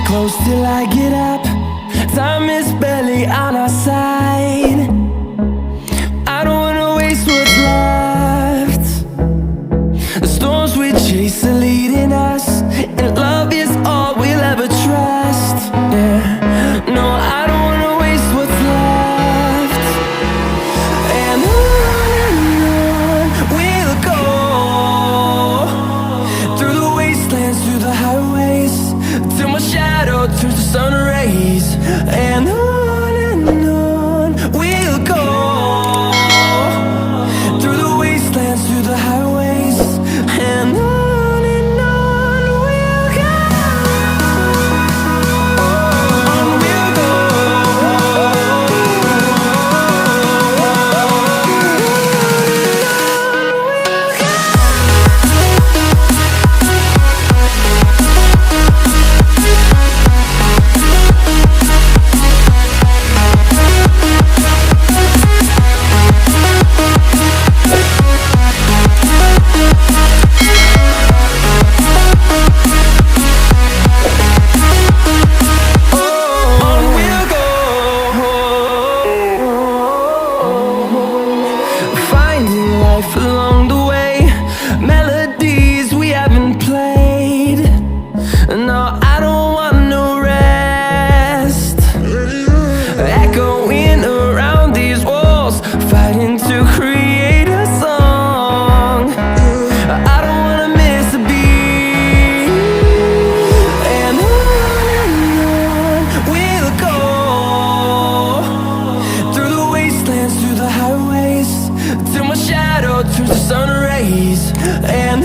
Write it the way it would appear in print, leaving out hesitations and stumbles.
close till I get up. Time is barely on our side. I don't wanna waste what's left. The storms we chase are leading us, and love is all we'll ever trust. Yeah, no, I don't wanna waste what's left. And on we'll go, through the wastelands, through the highways, till my shadow turns to sun rays. And on we'll go, through the wastelands, through the highways, and on we'll go. On we'll go. Along the way, melodies we haven't played. No, I don't want no rest. Echoing around these walls, fighting to create a song. I don't wanna miss a beat. And on we'll go, through the wastelands, through the highways, till my shadow turns to sun rays. And